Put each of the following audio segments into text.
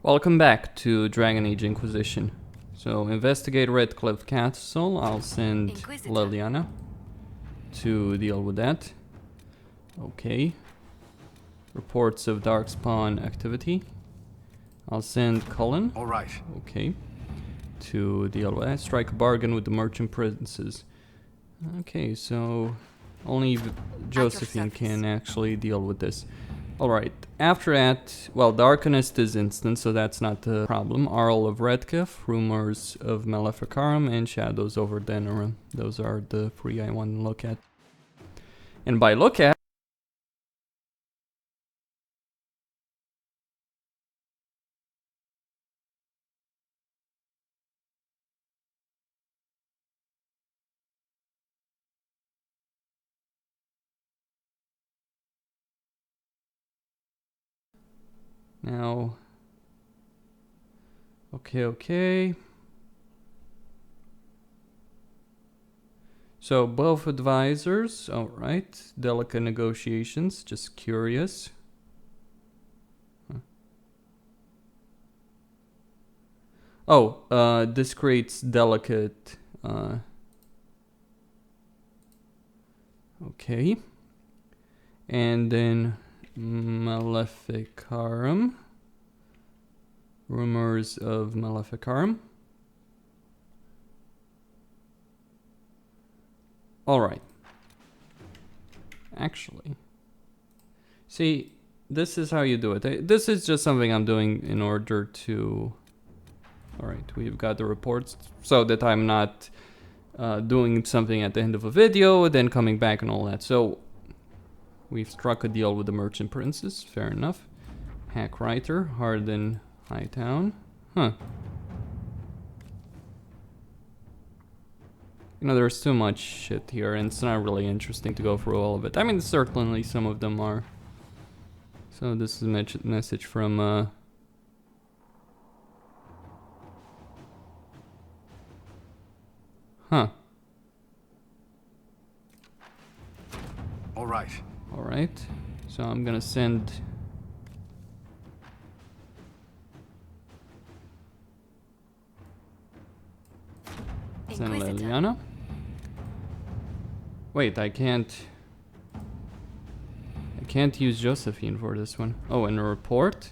Welcome back to Dragon Age Inquisition. So, investigate Redcliffe Castle. I'll send Liliana to deal with that. Okay. Reports of Darkspawn activity. I'll send Cullen. Alright. Okay. To deal with that. Strike a bargain with the merchant princes. Okay, so only Josephine can actually deal with this. Alright, after that, well, the Arcanist is instant, so that's not the problem. Arl of Redcliffe, Rumors of Maleficarum, and Shadows over Denerim. Those are the three I want to look at. And by look at... Now... Okay. So, both advisors, alright. Delicate negotiations, just curious. Huh. Oh, this creates delicate... okay. And then Maleficarum. Rumors of Maleficarum. Alright. Actually. See, this is how you do it. This is just something I'm doing in order to... Alright, we've got the reports so that I'm not doing something at the end of a video, then coming back and all that. So, we've struck a deal with the merchant princes. Fair enough. Hack writer, Harden Hightown. Huh. You know, there's too much shit here, and it's not really interesting to go through all of it. I mean, certainly some of them are. So this is a message from, Huh. Alright. So I'm gonna send... Send Liliana. Wait, I can't use Josephine for this one. Oh, and a report?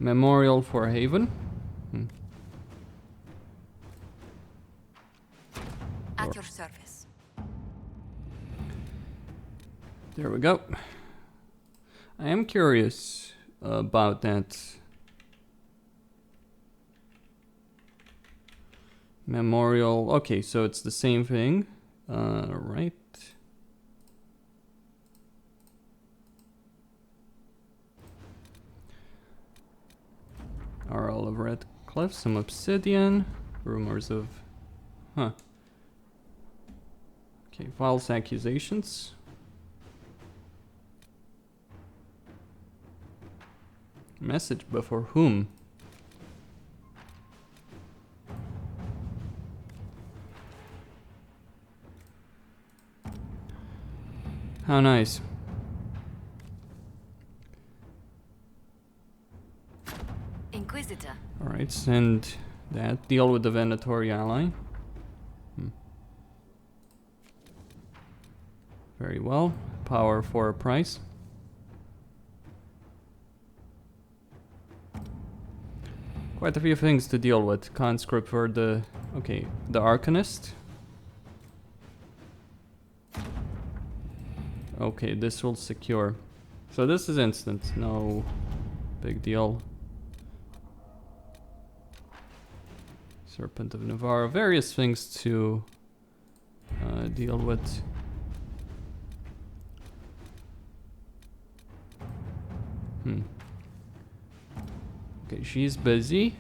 Memorial for Haven? At your service. There we go. I am curious about that. Memorial. Okay, so it's the same thing. Right. Arl of Redcliffe, some obsidian. Rumors of... Huh. Okay, false accusations. Message before whom? How nice. Inquisitor. Alright, send that. Deal with the Venatory ally. Very well. Power for a price. Quite a few things to deal with. Conscript for the... Okay, the Arcanist. Okay, this will secure. So this is instant. No big deal. Serpent of Navarre. Various things to deal with. Okay, she's busy.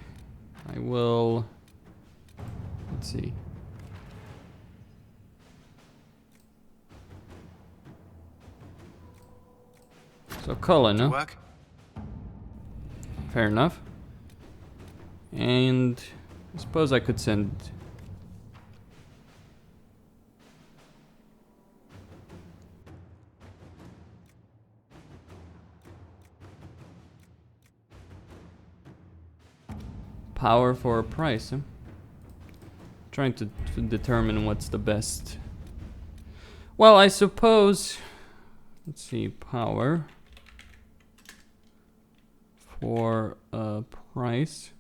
I will... Let's see. So Cullen, huh? Work? Fair enough. And I suppose I could send... Power for a price, huh? Trying to determine what's the best. Well, I suppose... Let's see, power for a price.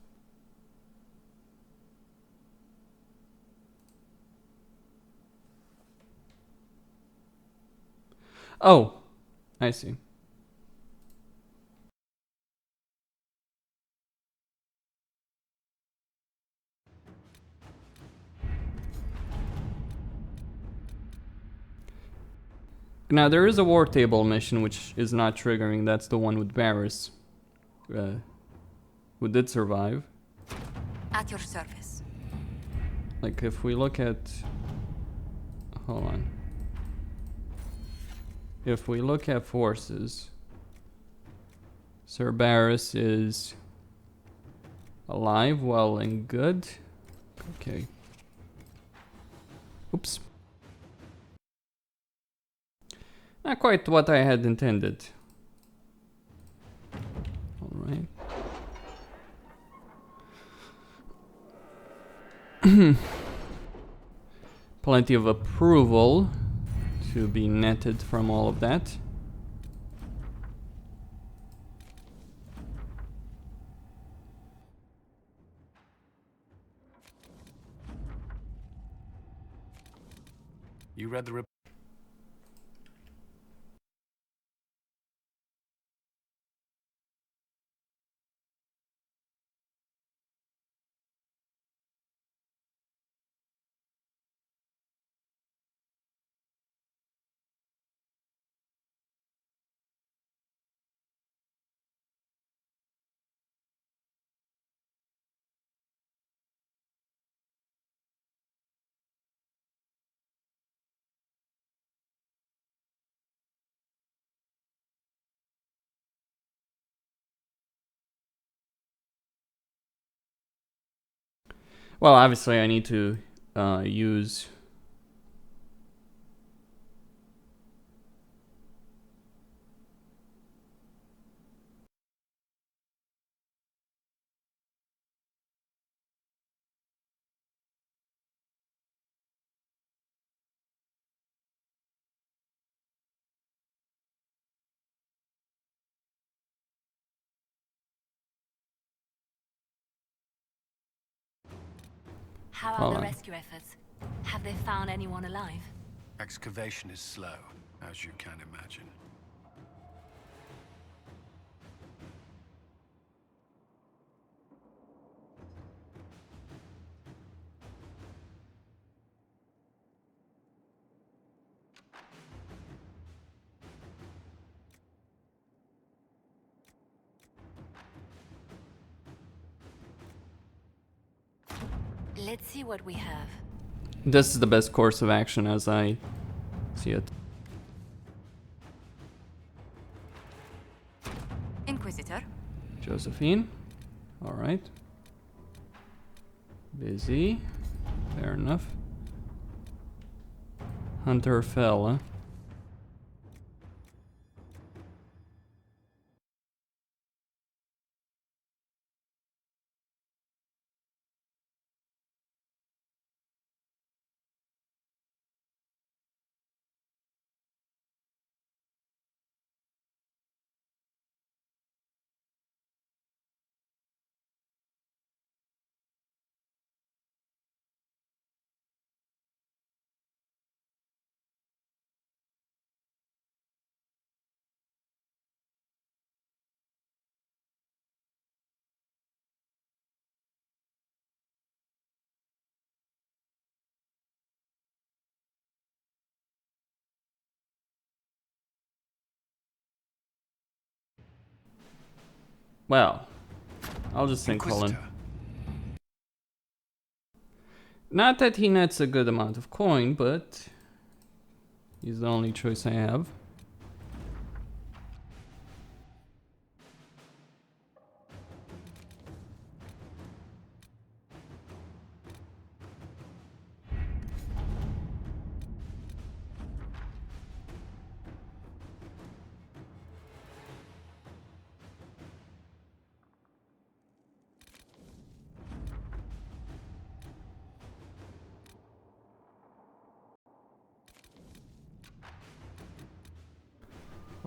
Oh, I see. Now there is a war table mission which is not triggering. That's the one with Varys, who did survive. At your service. Like if we look at, hold on. If we look at forces, Sir Varys is alive, well and good. Okay. Oops. Not quite what I had intended. Alright. Plenty of approval to be netted from all of that. You read the report? Well, obviously I need to use... How are Hold the on. rescue efforts? Have they found anyone alive? Excavation is slow, as you can imagine. Let's see what we have. This is the best course of action as I see it. Inquisitor. Josephine. Alright. Busy. Fair enough. Hunter fell, huh? Well, I'll just think Colin. Inquisitor. Not that he nets a good amount of coin, but he's the only choice I have.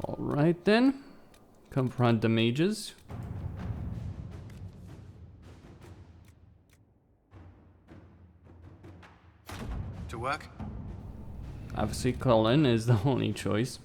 Alright then. Confront the mages. To work? Obviously, Cullen is the only choice.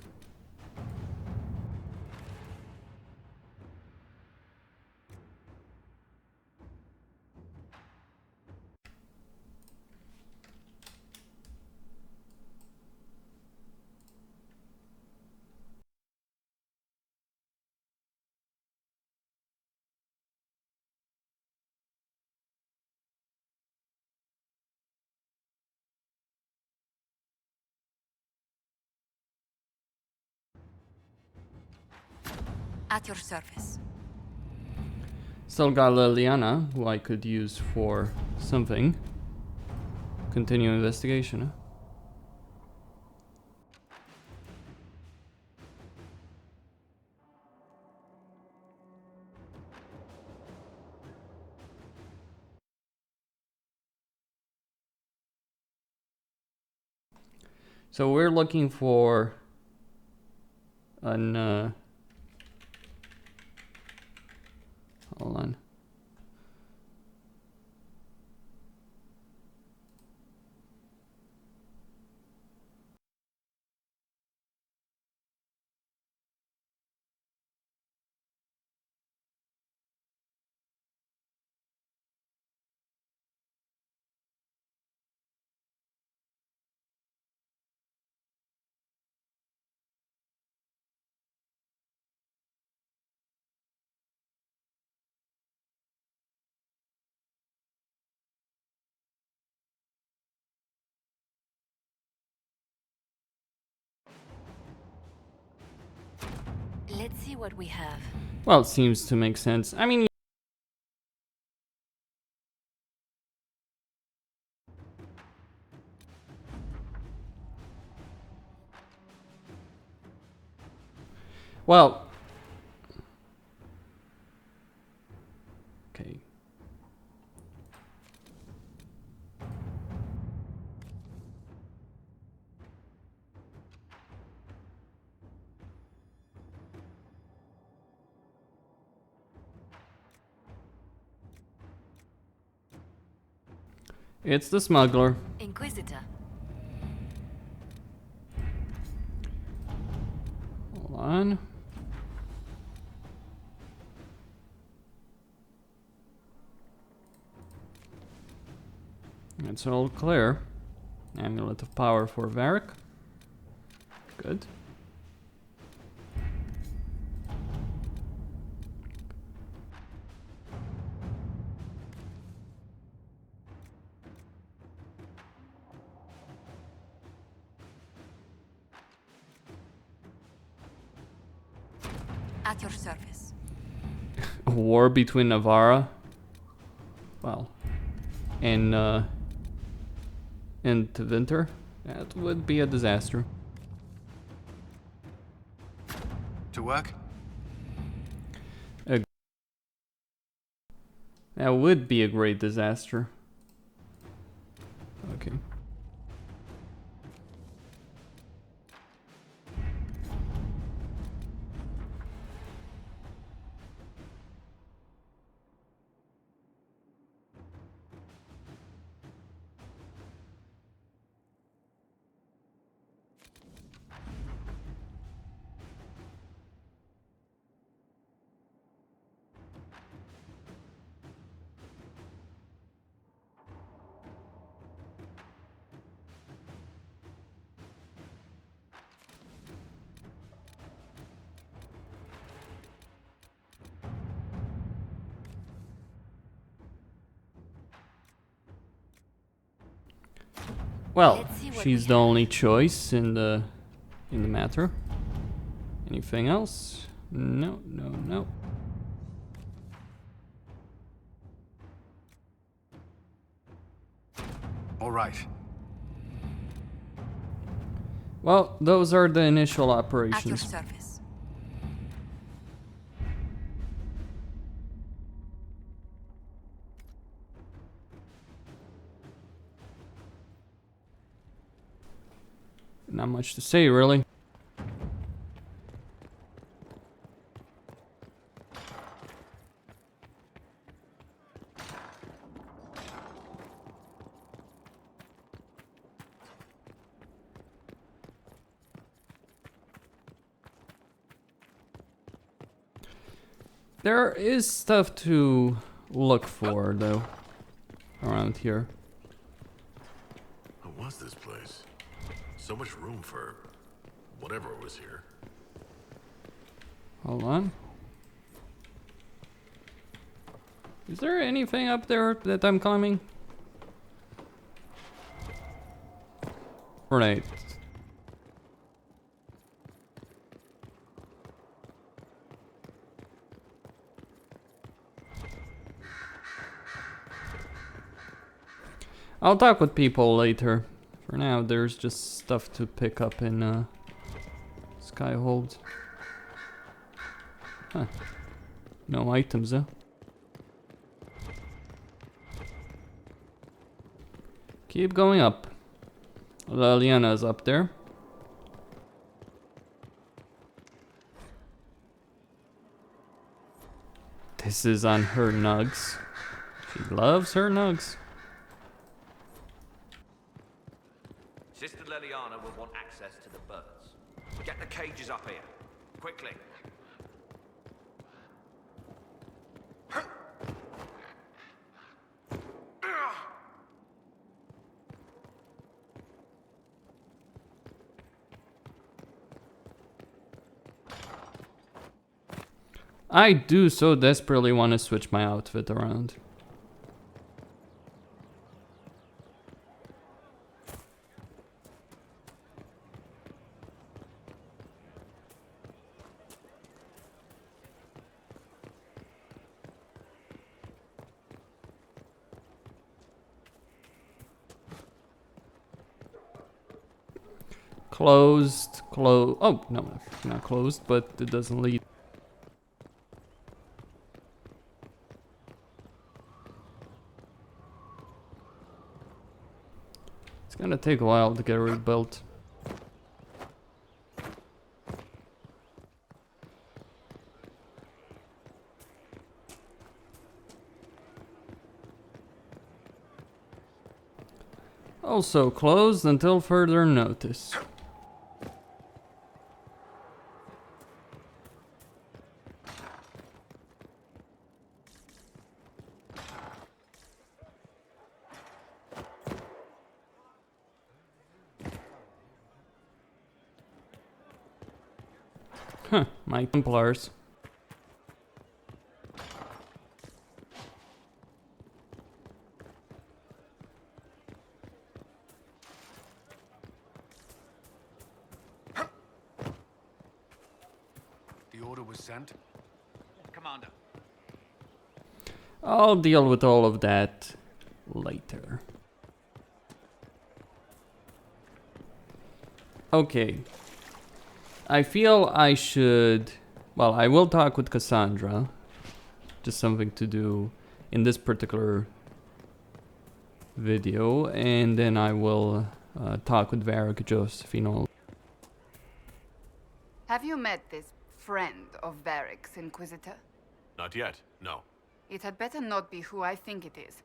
At your service. Still got Liliana, who I could use for something. Continue investigation, huh? So we're looking for an hold on. Let's see what we have. Well, it seems to make sense. I mean, well, okay. It's the smuggler. Inquisitor. Hold on. It's all clear. Amulet of power for Varric. Good. At your service. A war between Navarra, well, and Tevinter. That would be a disaster. To work? That would be a great disaster. Okay. Well, Let's see what she's we the have. only choice in the matter. Anything else? No, no, no. All right. Well, those are the initial At your operations. service. Not much to say, really. There is stuff to look for, though, around here. What was this place? So much room for whatever was here. Hold on. Is there anything up there that I'm climbing? Right. I'll talk with people later. For now, there's just stuff to pick up in Skyhold. Huh. No items, huh? Keep going up. Liliana's up there. This is on her nugs. She loves her nugs. Sister Liliana will want access to the birds. Get the cages up here. Quickly. I do so desperately want to switch my outfit around. Closed, oh, no, not closed, but it doesn't lead. It's gonna take a while to get rebuilt. Also closed until further notice. Huh, my Templars. The order was sent. Commander. I'll deal with all of that later. Okay. I feel I should... Well, I will talk with Cassandra. Just something to do in this particular video. And then I will talk with Varric, Josephine. Have you met this friend of Varric's, Inquisitor? Not yet, no. It had better not be who I think it is.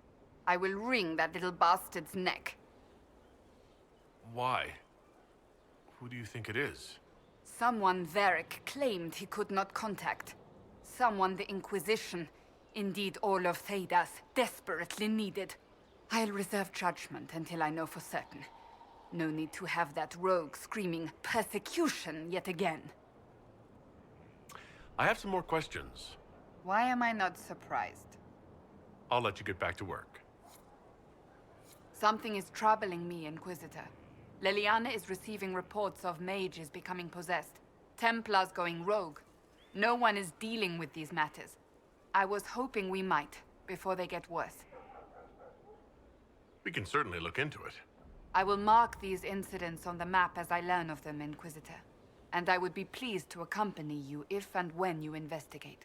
I will wring that little bastard's neck. Why? Who do you think it is? Someone Varric claimed he could not contact. Someone the Inquisition, indeed all of Thedas, desperately needed. I'll reserve judgment until I know for certain. No need to have that rogue screaming persecution yet again. I have some more questions. Why am I not surprised? I'll let you get back to work. Something is troubling me, Inquisitor. Liliana is receiving reports of mages becoming possessed, Templars going rogue. No one is dealing with these matters. I was hoping we might, before they get worse. We can certainly look into it. I will mark these incidents on the map as I learn of them, Inquisitor. And I would be pleased to accompany you if and when you investigate.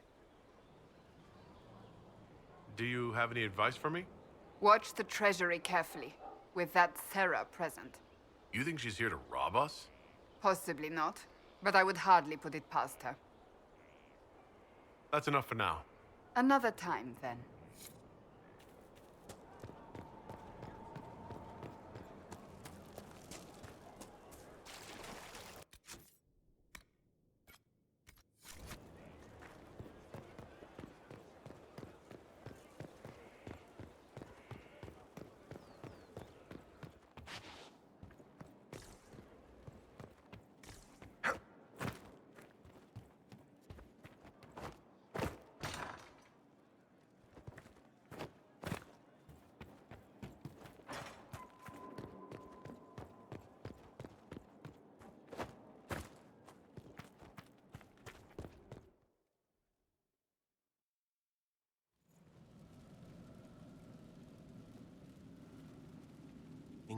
Do you have any advice for me? Watch the treasury carefully, with that Sarah present. You think she's here to rob us? Possibly not, but I would hardly put it past her. That's enough for now. Another time, then.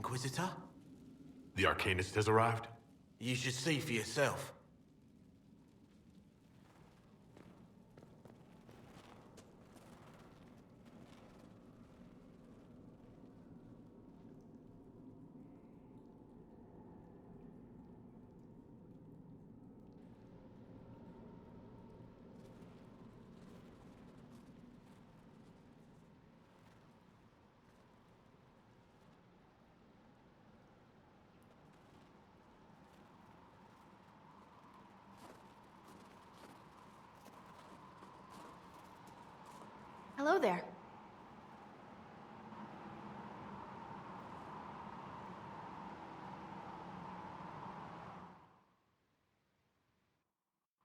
Inquisitor? The Arcanist has arrived? You should see for yourself. Hello there.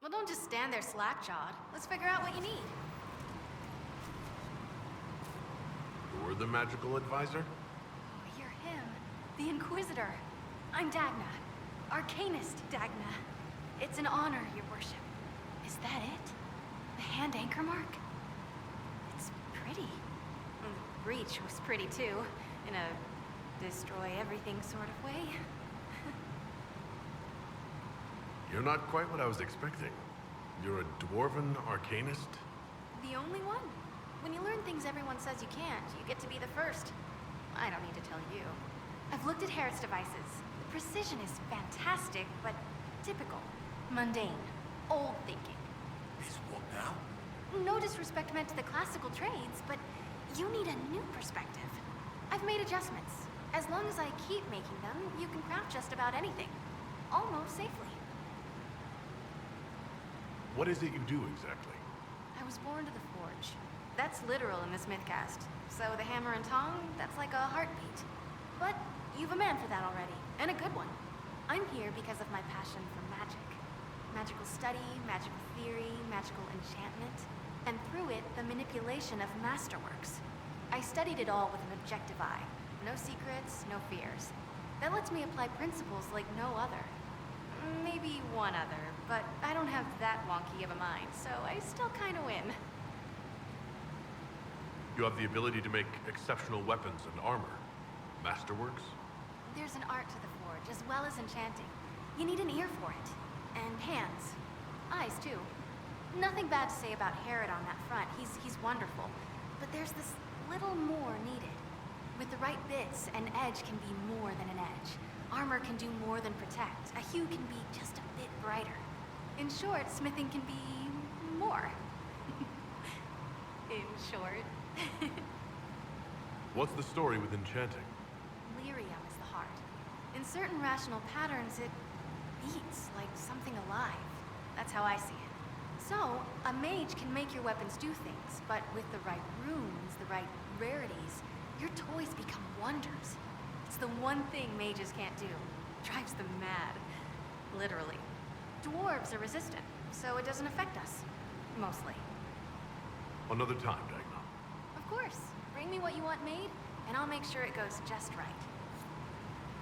Well, don't just stand there slack-jawed. Let's figure out what you need. You're the magical advisor? Oh, you're him. The Inquisitor. I'm Dagna. Arcanist Dagna. It's an honor, your worship. Is that it? The hand anchor mark? It's pretty. And the breach was pretty too, in a destroy everything sort of way. You're not quite what I was expecting. You're a dwarven arcanist? The only one. When you learn things everyone says you can't, you get to be the first. I don't need to tell you. I've looked at Harriet's devices. The precision is fantastic, but typical. Mundane. Old thinking. Is what now? No disrespect meant to the classical trades, but you need a new perspective. I've made adjustments. As long as I keep making them, you can craft just about anything. Almost safely. What is it you do exactly? I was born to the forge. That's literal in this mythcast. So the hammer and tong, that's like a heartbeat. But you've a man for that already, and a good one. I'm here because of my passion for magic. Magical study, magical theory, magical enchantment, and through it, the manipulation of masterworks. I studied it all with an objective eye. No secrets, no fears. That lets me apply principles like no other. Maybe one other, but I don't have that wonky of a mind, so I still kinda win. You have the ability to make exceptional weapons and armor. Masterworks? There's an art to the forge, as well as enchanting. You need an ear for it. And hands. Eyes, too. Nothing bad to say about Herod on that front. He's wonderful. But there's this little more needed. With the right bits, an edge can be more than an edge. Armor can do more than protect. A hue can be just a bit brighter. In short, smithing can be more. In short. What's the story with enchanting? Lyrium is the heart. In certain rational patterns, it beats like something alive. That's how I see it. So, a mage can make your weapons do things, but with the right runes, the right rarities, your toys become wonders. It's the one thing mages can't do. Drives them mad. Literally. Dwarves are resistant, so it doesn't affect us. Mostly. Another time, Dagna. Of course. Bring me what you want made, and I'll make sure it goes just right.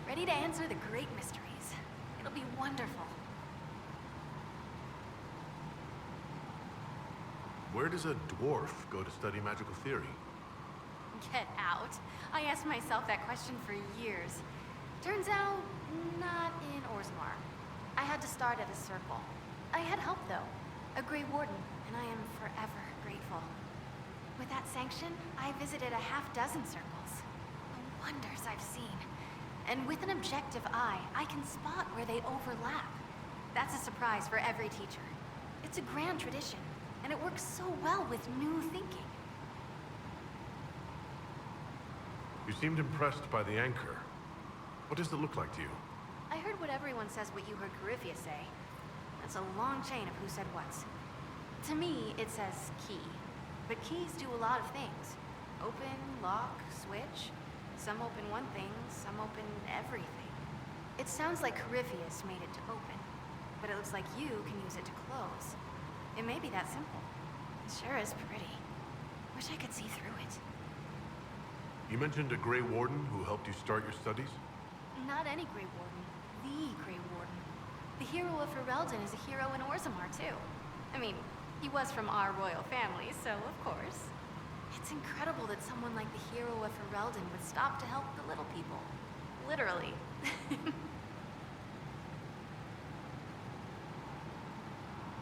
Ready to answer the great mysteries. It'll be wonderful. Where does a dwarf go to study magical theory? Get out. I asked myself that question for years. Turns out, not in Orzammar. I had to start at a circle. I had help, though. A Grey Warden, and I am forever grateful. With that sanction, I visited a half-dozen circles. The wonders I've seen. And with an objective eye, I can spot where they overlap. That's a surprise for every teacher. It's a grand tradition, and it works so well with new thinking. You seemed impressed by the anchor. What does it look like to you? I heard what everyone says what you heard Coryphia say. That's a long chain of who said what's. To me, it says key. But keys do a lot of things. Open, lock, switch. Some open one thing, some open everything. It sounds like Corypheus made it to open, but it looks like you can use it to close. It may be that simple. It sure is pretty. Wish I could see through it. You mentioned a Grey Warden who helped you start your studies? Not any Grey Warden. The Grey Warden. The hero of Ferelden is a hero in Orzammar, too. I mean, he was from our royal family, so of course. It's incredible that someone like the hero of Ferelden would stop to help the little people. Literally.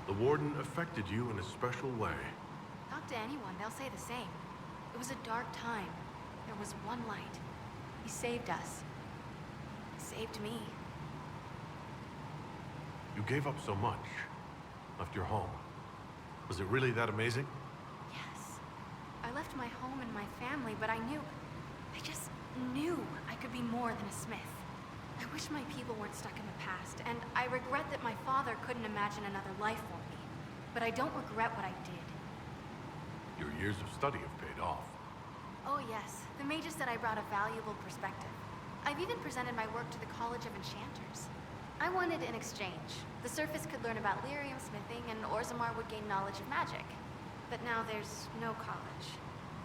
The warden affected you in a special way. Talk to anyone, they'll say the same. It was a dark time. There was one light. He saved us. He saved me. You gave up so much. Left your home. Was it really that amazing? Yes. I left my home and my family, but I just knew I could be more than a smith. I wish my people weren't stuck in the past, and I regret that my father couldn't imagine another life for me. But I don't regret what I did. Your years of study have paid off. Oh yes, the mages said I brought a valuable perspective. I've even presented my work to the College of Enchanters. I wanted an exchange. The Surface could learn about lyrium smithing, and Orzammar would gain knowledge of magic. But now there's no college.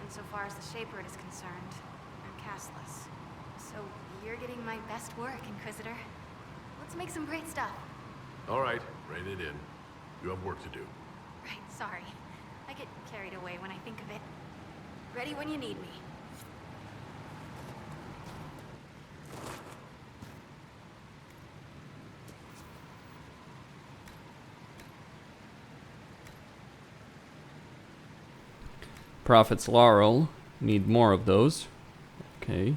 And so far as the Shaper is concerned, I'm castless. So you're getting my best work, Inquisitor. Let's make some great stuff. All right, rein it in. You have work to do. Right, sorry. I get carried away when I think of it. Ready when you need me. Prophet's Laurel. Need more of those. Okay.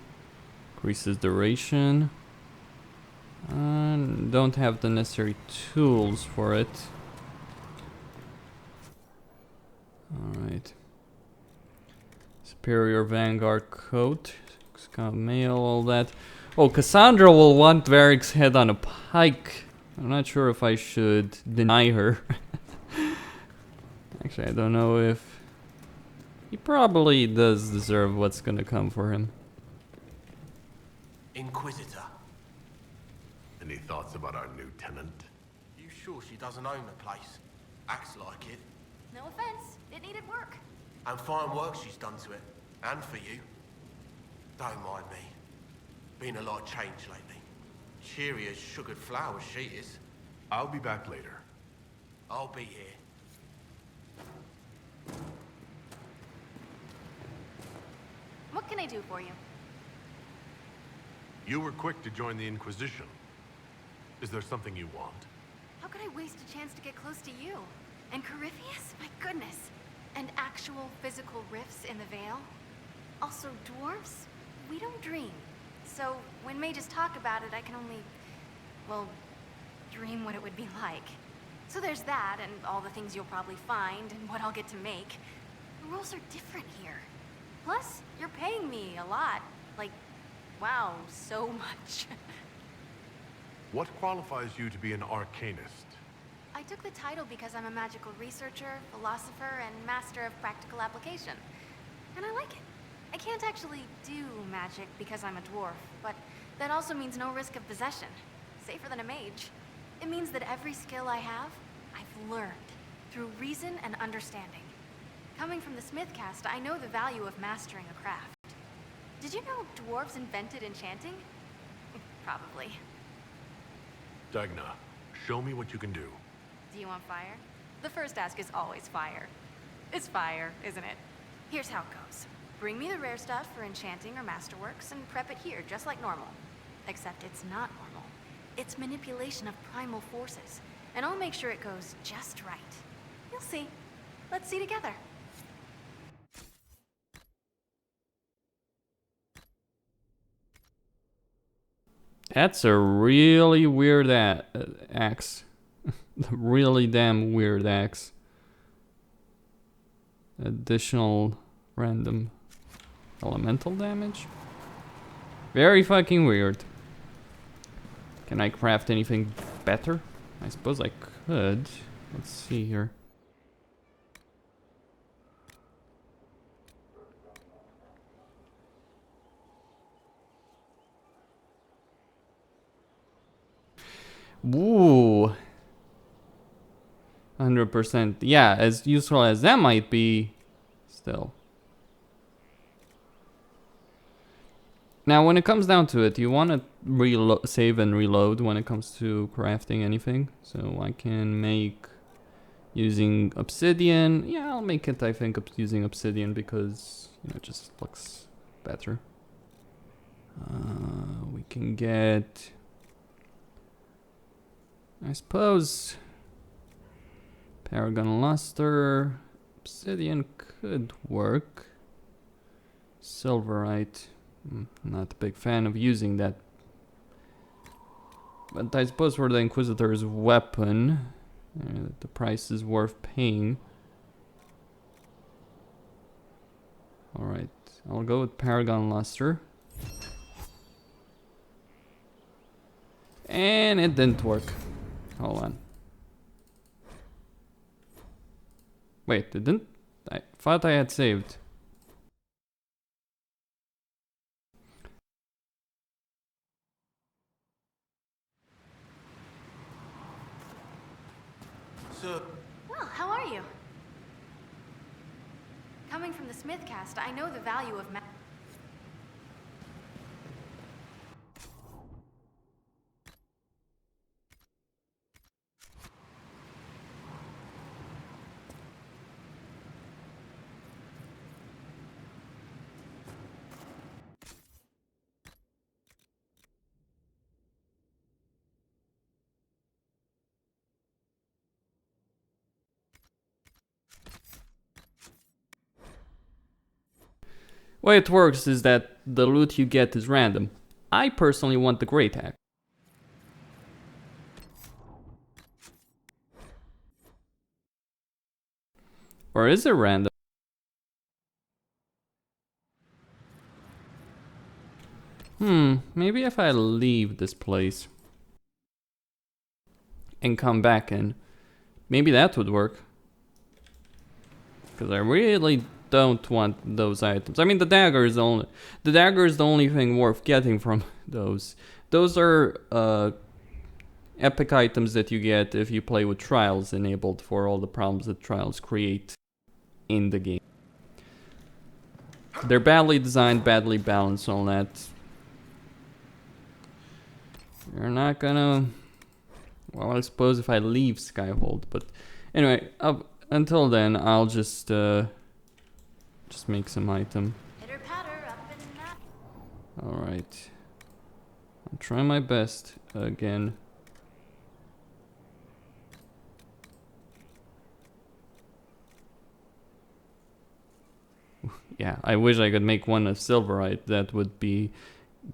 Increases duration. Don't have the necessary tools for it. Alright. Superior Vanguard coat. Scout mail, all that. Oh, Cassandra will want Varric's head on a pike. I'm not sure if I should deny her. Actually, I don't know if... He probably does deserve what's gonna come for him. Inquisitor. Any thoughts about our new tenant? You sure she doesn't own the place? Acts like it. No offense, it needed work. And fine work she's done to it. And for you. Don't mind me. Been a lot of change lately. Cheery as sugared flowers she is. I'll be back later. I'll be here. What can I do for you? You were quick to join the Inquisition. Is there something you want? How could I waste a chance to get close to you? And Corypheus? My goodness. And actual physical rifts in the Vale? Also, dwarves? We don't dream. So, when mages talk about it, I can only, well, dream what it would be like. So there's that, and all the things you'll probably find, and what I'll get to make. The rules are different here. Plus, you're paying me a lot. Like, wow, so much. What qualifies you to be an arcanist? I took the title because I'm a magical researcher, philosopher, and master of practical application. And I like it. I can't actually do magic because I'm a dwarf, but that also means no risk of possession. Safer than a mage. It means that every skill I have, I've learned through reason and understanding. Coming from the Smith caste, I know the value of mastering a craft. Did you know dwarves invented enchanting? Probably. Dagna, show me what you can do. Do you want fire? The first ask is always fire. It's fire, isn't it? Here's how it goes. Bring me the rare stuff for enchanting or masterworks and prep it here, just like normal. Except it's not normal. It's manipulation of primal forces. And I'll make sure it goes just right. You'll see. Let's see together. That's a really weird axe. Really damn weird axe. Additional random elemental damage. Very fucking weird. Can I craft anything better? I suppose I could. Let's see here. Ooh. 100%. Yeah, as useful as that might be, still. Now, when it comes down to it, you want to save and reload when it comes to crafting anything. So I can make using obsidian. Yeah, I'll make it, I think, using obsidian because, you know, it just looks better. We can get, I suppose, Paragon Luster. Obsidian could work. Silverite. Not a big fan of using that. But I suppose for the Inquisitor's weapon, the price is worth paying. Alright, I'll go with Paragon Luster. And it didn't work. Hold on. Wait, it didn't? I thought I had saved. Sir, Well, how are you? Coming from the Smithcast, I know the value of Way it works is that the loot you get is random. I personally want the Great Axe. Or is it random? Maybe if I leave this place and come back in, maybe that would work. Because I really don't want those items. I mean, the dagger is the only thing worth getting from those. Those are epic items that you get if you play with trials enabled for all the problems that trials create in the game. They're badly designed, badly balanced, all that. You're not gonna... Well, I suppose if I leave Skyhold, but anyway, until then, I'll just make some item. pitter patter up and down. All right, I'll try my best again. Yeah, I wish I could make one of silverite. That would be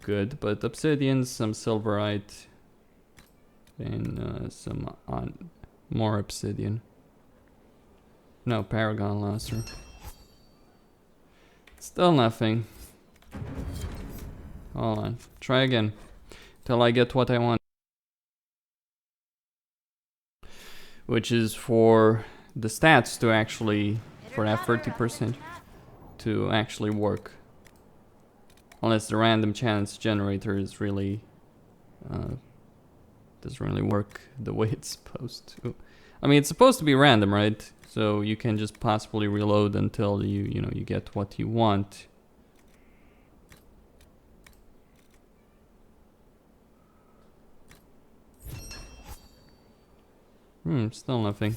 good. But obsidian, some silverite, and some more obsidian. No, Paragon Luster. Still nothing. Hold on. Try again. Till I get what I want. Which is for the stats to actually, for that 30%, to actually work. Unless the random chance generator is really, doesn't really work the way it's supposed to. I mean, it's supposed to be random, right? So you can just possibly reload until you get what you want. Still nothing.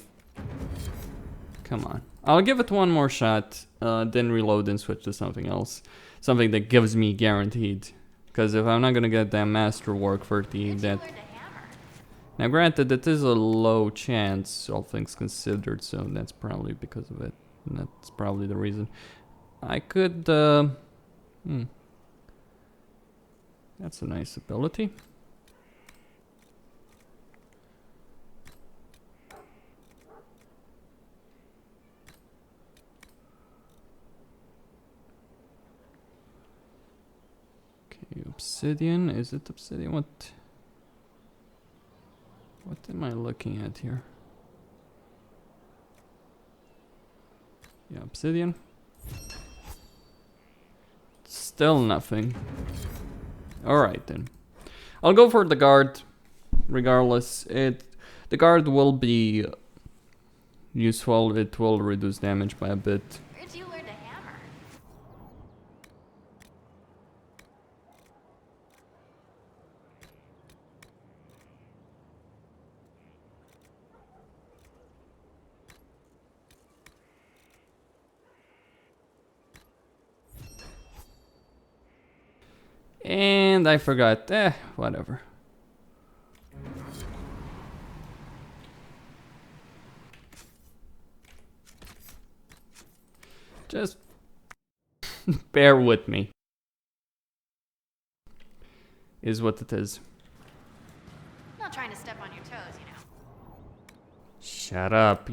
Come on. I'll give it one more shot, then reload and switch to something else. Something that gives me guaranteed. Because if I'm not gonna get that masterwork for that... Now granted, it is a low chance, all things considered, so that's probably because of it. And that's probably the reason. I could, That's a nice ability. Okay, obsidian. Is it obsidian? What am I looking at here? Yeah, obsidian. Still nothing. Alright then. I'll go for the guard. Regardless, the guard will be useful. It will reduce damage by a bit. Where'd you learn to hammer? And And I forgot. Whatever. Just bear with me. Is what it is. Not trying to step on your toes, you know. Shut up.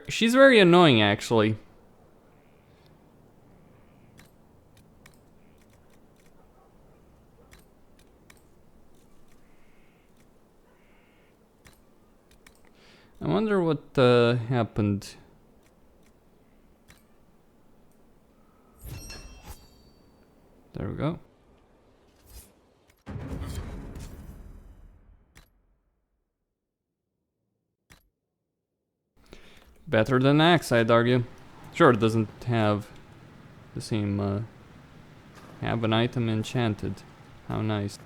She's very annoying, actually. I wonder what happened. There we go. Better than axe, I'd argue. Sure, it doesn't have the same, have an item enchanted. How nice.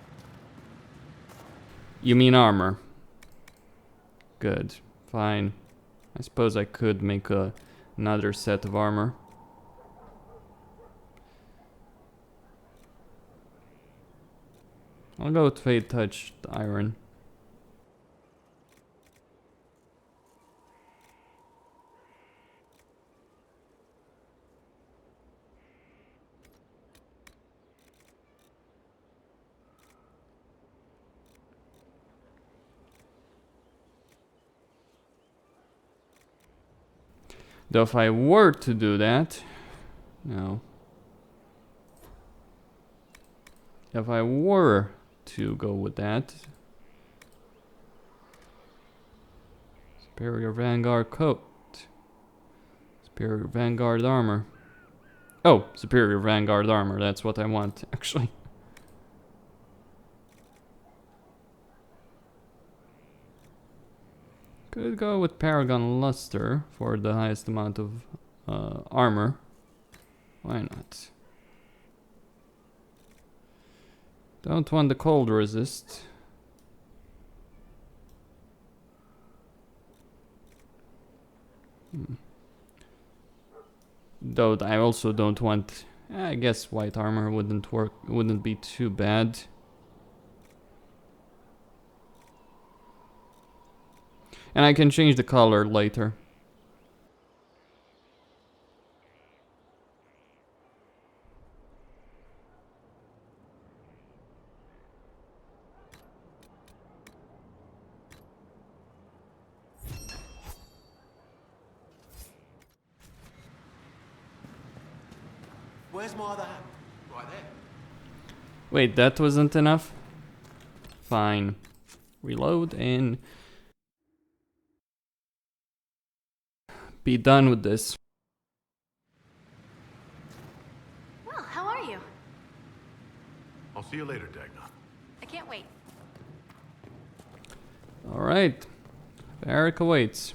You mean armor? Good. Fine. I suppose I could make another set of armor. I'll go with Fate Touched Iron. Though if I were to do that... No. If I were to go with that... Superior Vanguard Coat. Superior Vanguard Armor. Oh, Superior Vanguard Armor, that's what I want, actually. Could go with Paragon Luster for the highest amount of armor. Why not? Don't want the cold resist. Though I also don't want... I guess white armor wouldn't work, wouldn't be too bad. And I can change the color later. Where's my other hand? Right there. Wait, that wasn't enough? Fine. Reload and... be done with this. Well, how are you? I'll see you later, Dagna. I can't wait. Alright. Barrack awaits.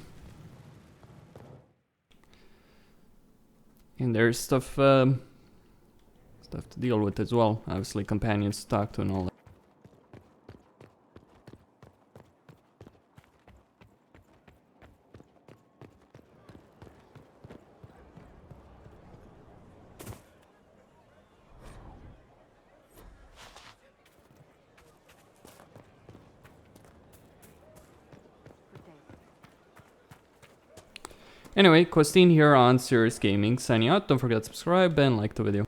And there's stuff to deal with as well. Obviously companions to talk to and all that. Anyway, Costin here on Serious Gaming, signing out. Don't forget to subscribe and like the video.